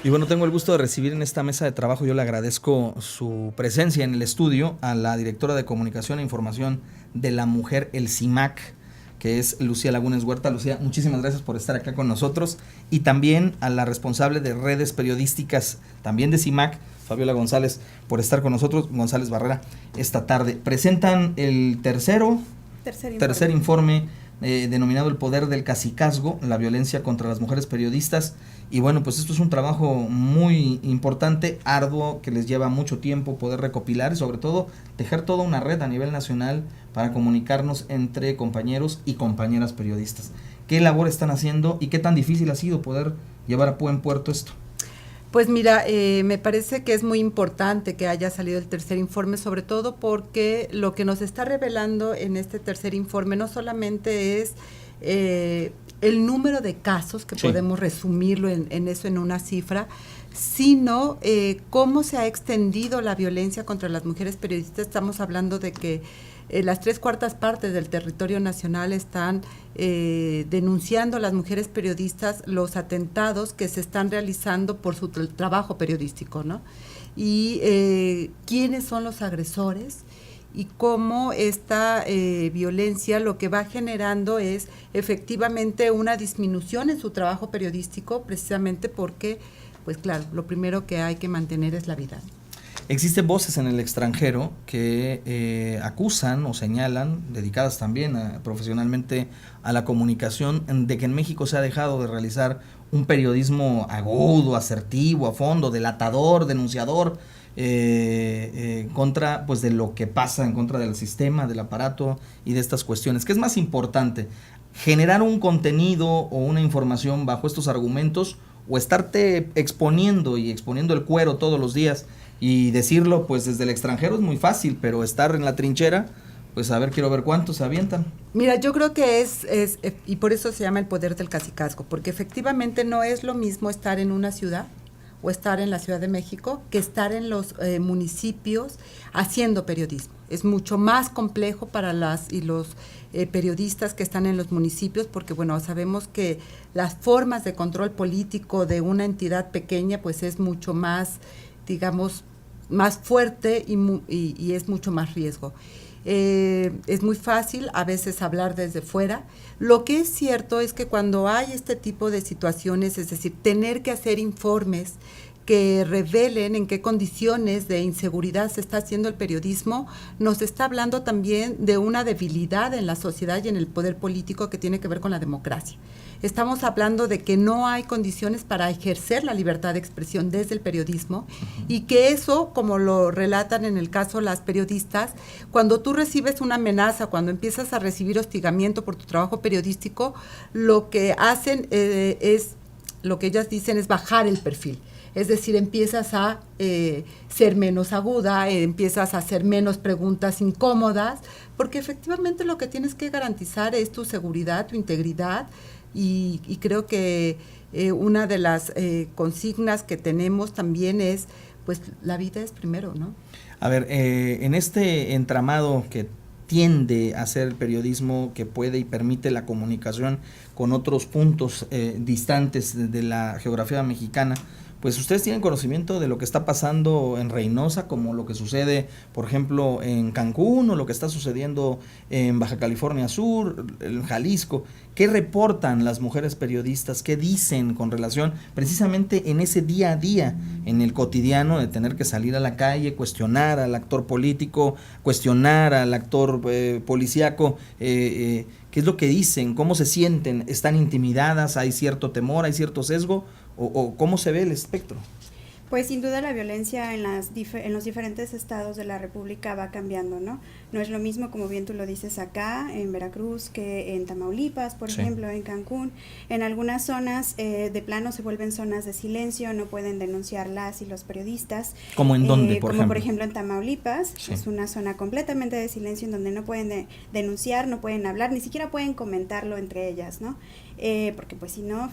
Y bueno, tengo el gusto de recibir en esta mesa de trabajo, yo le agradezco su presencia en el estudio, a la directora de Comunicación e Información de la Mujer, el CIMAC, que es Lucía Lagunes Huerta. Lucía, muchísimas gracias por estar acá con nosotros, y también a la responsable de redes periodísticas, también de CIMAC, Fabiola González, por estar con nosotros, González Barrera, esta tarde. Presentan el tercer informe denominado El Poder del Cacicazgo, la violencia contra las mujeres periodistas. Y bueno, pues esto es un trabajo muy importante, arduo, que les lleva mucho tiempo poder recopilar y sobre todo tejer toda una red a nivel nacional para comunicarnos entre compañeros y compañeras periodistas. ¿Qué labor están haciendo y qué tan difícil ha sido poder llevar a buen puerto esto? Pues mira, me parece que es muy importante que haya salido el tercer informe, sobre todo porque lo que nos está revelando en este tercer informe no solamente es el número de casos, que podemos resumirlo en una cifra, sino cómo se ha extendido la violencia contra las mujeres periodistas. Estamos hablando de que las 3/4 partes del territorio nacional están denunciando a las mujeres periodistas los atentados que se están realizando por su trabajo periodístico, ¿no? Y quiénes son los agresores y cómo esta violencia lo que va generando es efectivamente una disminución en su trabajo periodístico, precisamente porque, pues claro, lo primero que hay que mantener es la vida. Existen voces en el extranjero que acusan o señalan, dedicadas también profesionalmente a la comunicación, de que en México se ha dejado de realizar un periodismo agudo, asertivo, a fondo, delatador, denunciador, contra pues de lo que pasa, en contra del sistema, del aparato y de estas cuestiones. ¿Qué es más importante? ¿Generar un contenido o una información bajo estos argumentos, o estarte exponiendo el cuero todos los días? Y decirlo pues desde el extranjero es muy fácil, pero estar en la trinchera, pues a ver, quiero ver cuántos se avientan. Mira, yo creo que es y por eso se llama el poder del cacicazgo, porque efectivamente no es lo mismo estar en una ciudad o estar en la Ciudad de México que estar en los municipios haciendo periodismo. Es mucho más complejo para las y los periodistas que están en los municipios, porque bueno, sabemos que las formas de control político de una entidad pequeña pues es mucho más, digamos, más fuerte y es mucho más riesgo. Es muy fácil a veces hablar desde fuera. Lo que es cierto es que cuando hay este tipo de situaciones, es decir, tener que hacer informes que revelen en qué condiciones de inseguridad se está haciendo el periodismo, nos está hablando también de una debilidad en la sociedad y en el poder político que tiene que ver con la democracia. Estamos hablando de que no hay condiciones para ejercer la libertad de expresión desde el periodismo, y que eso, como lo relatan en el caso las periodistas, cuando tú recibes una amenaza, cuando empiezas a recibir hostigamiento por tu trabajo periodístico, lo que hacen lo que ellas dicen es bajar el perfil. Es decir, empiezas a ser menos aguda, empiezas a hacer menos preguntas incómodas, porque efectivamente lo que tienes que garantizar es tu seguridad, tu integridad, y creo que una de las consignas que tenemos también es, pues la vida es primero, ¿no? A ver, en este entramado que tiende a ser el periodismo, que puede y permite la comunicación con otros puntos distantes de la geografía mexicana, pues ustedes tienen conocimiento de lo que está pasando en Reynosa, como lo que sucede, por ejemplo, en Cancún, o lo que está sucediendo en Baja California Sur, en Jalisco. ¿Qué reportan las mujeres periodistas? ¿Qué dicen con relación precisamente en ese día a día, en el cotidiano de tener que salir a la calle, cuestionar al actor político, cuestionar al actor policíaco? ¿Qué es lo que dicen? ¿Cómo se sienten? ¿Están intimidadas? ¿Hay cierto temor? ¿Hay cierto sesgo? ¿O cómo se ve el espectro? Pues sin duda la violencia en los diferentes estados de la República va cambiando, ¿no? No es lo mismo, como bien tú lo dices, acá en Veracruz que en Tamaulipas, por ejemplo, en Cancún. En algunas zonas de plano se vuelven zonas de silencio, no pueden denunciar las y los periodistas. ¿Cómo en dónde, por ejemplo? Como por ejemplo en Tamaulipas, es una zona completamente de silencio en donde no pueden denunciar, no pueden hablar, ni siquiera pueden comentarlo entre ellas, ¿no? Porque pues si no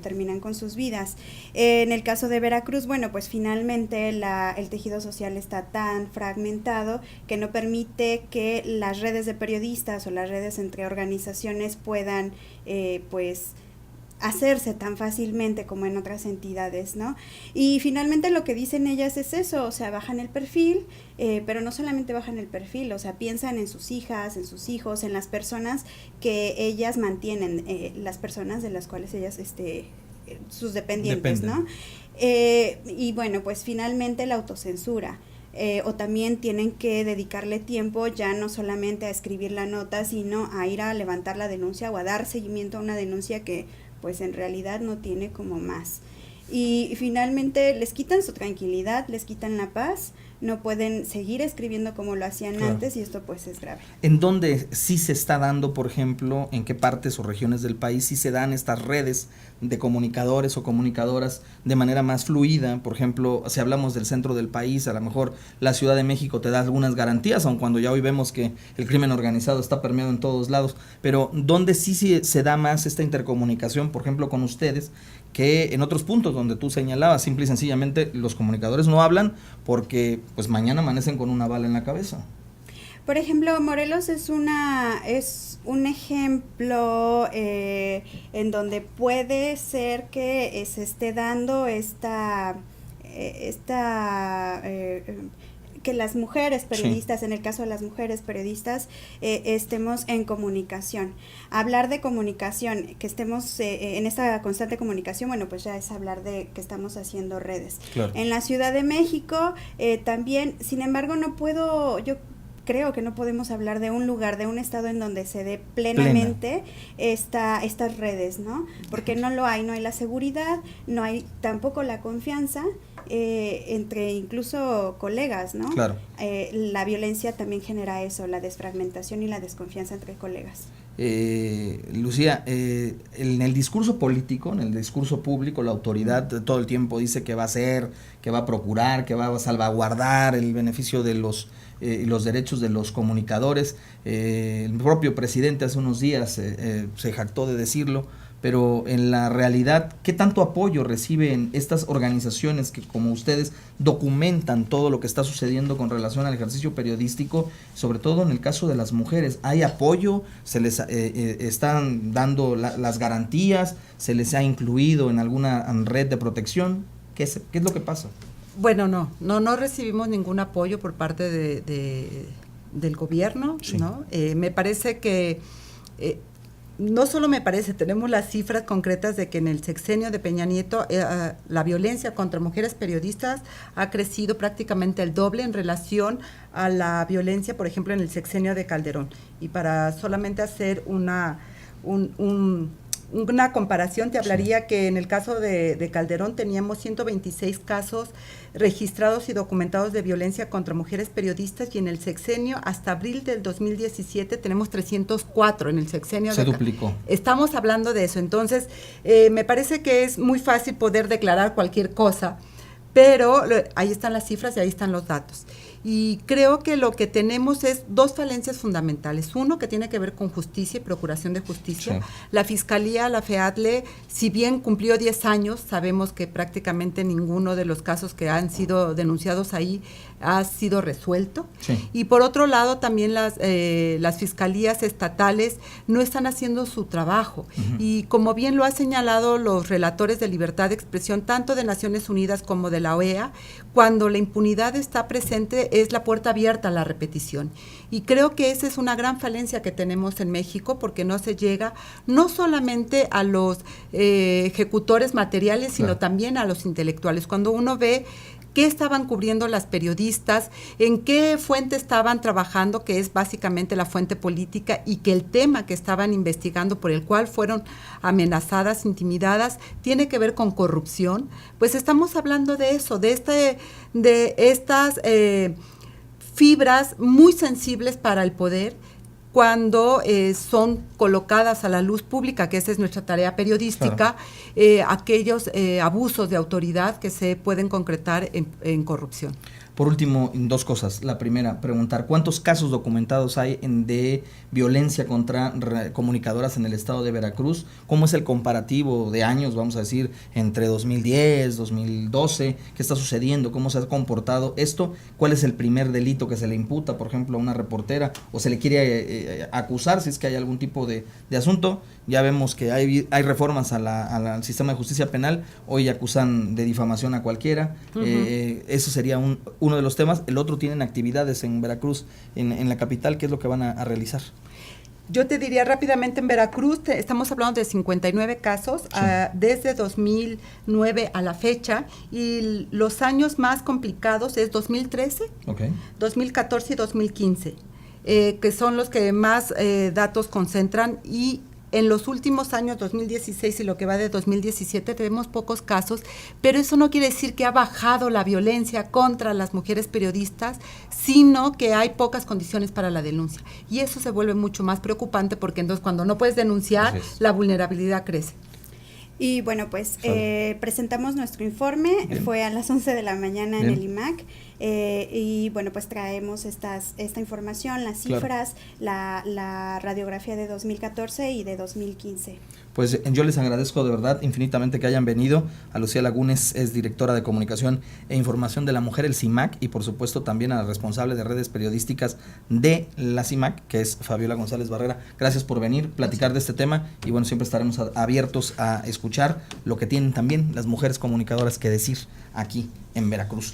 terminan con sus vidas. En el caso de Veracruz, bueno, pues finalmente el tejido social está tan fragmentado que no permite que las redes de periodistas o las redes entre organizaciones puedan, pues, hacerse tan fácilmente como en otras entidades, ¿no? Y finalmente lo que dicen ellas es eso, o sea, bajan el perfil, pero no solamente bajan el perfil, o sea, piensan en sus hijas, en sus hijos, en las personas que ellas mantienen, las personas de las cuales ellas, sus dependientes, ¿no? Y bueno, pues finalmente la autocensura. O también tienen que dedicarle tiempo ya no solamente a escribir la nota, sino a ir a levantar la denuncia o a dar seguimiento a una denuncia que pues en realidad no tiene como más. Y finalmente les quitan su tranquilidad, les quitan la paz, no pueden seguir escribiendo como lo hacían antes y esto pues es grave. ¿En dónde sí se está dando, por ejemplo, en qué partes o regiones del país sí se dan estas redes de comunicadores o comunicadoras de manera más fluida? Por ejemplo, si hablamos del centro del país, a lo mejor la Ciudad de México te da algunas garantías, aun cuando ya hoy vemos que el crimen organizado está permeado en todos lados, pero ¿dónde sí se da más esta intercomunicación, por ejemplo, con ustedes, que en otros puntos donde tú señalabas, simple y sencillamente los comunicadores no hablan porque pues mañana amanecen con una bala en la cabeza? Por ejemplo, Morelos es un ejemplo en donde puede ser que se esté dando que las mujeres periodistas, en el caso de las mujeres periodistas, estemos en comunicación. Hablar de comunicación, que estemos en esta constante comunicación, bueno, pues ya es hablar de que estamos haciendo redes. Claro. En la Ciudad de México también, sin embargo, yo creo que no podemos hablar de un lugar, de un estado en donde se dé plenamente estas redes, ¿no? Porque no hay la seguridad, no hay tampoco la confianza entre incluso colegas, ¿no? Claro. La violencia también genera eso, la desfragmentación y la desconfianza entre colegas. Lucía, en el discurso político, en el discurso público, la autoridad todo el tiempo dice que va a hacer, que va a procurar, que va a salvaguardar el beneficio de los derechos de los comunicadores. El propio presidente hace unos días se jactó de decirlo, pero en la realidad, ¿qué tanto apoyo reciben estas organizaciones que, como ustedes, documentan todo lo que está sucediendo con relación al ejercicio periodístico, sobre todo en el caso de las mujeres? ¿Hay apoyo? ¿Se les están dando las garantías? ¿Se les ha incluido en alguna red de protección? ¿Qué es lo que pasa? Bueno, no recibimos ningún apoyo por parte del gobierno, sí. ¿No? Me parece que... no solo me parece, tenemos las cifras concretas de que en el sexenio de Peña Nieto la violencia contra mujeres periodistas ha crecido prácticamente el doble en relación a la violencia, por ejemplo, en el sexenio de Calderón. Y para solamente hacer una comparación, te hablaría que en el caso de Calderón teníamos 126 casos registrados y documentados de violencia contra mujeres periodistas, y en el sexenio hasta abril del 2017 tenemos 304 en el sexenio. Se duplicó. Estamos hablando de eso. Entonces, me parece que es muy fácil poder declarar cualquier cosa, pero ahí están las cifras y ahí están los datos. Y creo que lo que tenemos es dos falencias fundamentales. Uno, que tiene que ver con justicia y procuración de justicia. Sí. La Fiscalía, la FEADLE, si bien cumplió 10 años, sabemos que prácticamente ninguno de los casos que han sido denunciados ahí ha sido resuelto. Sí. Y por otro lado, también las fiscalías estatales no están haciendo su trabajo. Uh-huh. Y como bien lo han señalado los relatores de libertad de expresión, tanto de Naciones Unidas como de la OEA, cuando la impunidad está presente, es la puerta abierta a la repetición. Y creo que esa es una gran falencia que tenemos en México, porque no se llega no solamente a los ejecutores materiales, sino claro, también a los intelectuales. Cuando uno ve qué estaban cubriendo las periodistas, en qué fuente estaban trabajando, que es básicamente la fuente política, y que el tema que estaban investigando, por el cual fueron amenazadas, intimidadas, tiene que ver con corrupción, pues estamos hablando de eso, de estas fibras muy sensibles para el poder, cuando son colocadas a la luz pública, que esa es nuestra tarea periodística, claro, aquellos abusos de autoridad que se pueden concretar en corrupción. Por último, 2 cosas. La primera, preguntar, ¿cuántos casos documentados hay de violencia contra comunicadoras en el estado de Veracruz? ¿Cómo es el comparativo de años, vamos a decir, entre 2010, 2012? ¿Qué está sucediendo? ¿Cómo se ha comportado esto? ¿Cuál es el primer delito que se le imputa, por ejemplo, a una reportera o se le quiere acusar si es que hay algún tipo de asunto? Ya vemos que hay reformas al sistema de justicia penal, hoy acusan de difamación a cualquiera. Eso sería uno de los temas. El otro, tienen actividades en Veracruz, en la capital. ¿Qué es lo que van a realizar? Yo te diría rápidamente, en Veracruz estamos hablando de 59 casos desde 2009 a la fecha, y los años más complicados es 2013, 2014 y 2015, que son los que más datos concentran, y en los últimos años, 2016 y lo que va de 2017, tenemos pocos casos, pero eso no quiere decir que ha bajado la violencia contra las mujeres periodistas, sino que hay pocas condiciones para la denuncia. Y eso se vuelve mucho más preocupante, porque entonces cuando no puedes denunciar, la vulnerabilidad crece. Y bueno, pues presentamos nuestro informe. Bien. Fue a las 11 de la mañana. Bien. En el IMAC, y bueno, pues traemos esta información, las cifras, la radiografía de 2014 y de 2015. Pues yo les agradezco de verdad infinitamente que hayan venido. A Lucía Lagunes, es directora de Comunicación e Información de la Mujer, el CIMAC, y por supuesto también a la responsable de redes periodísticas de la CIMAC, que es Fabiola González Barrera. Gracias por venir, platicar de este tema, y bueno, siempre estaremos abiertos a escuchar lo que tienen también las mujeres comunicadoras que decir aquí en Veracruz.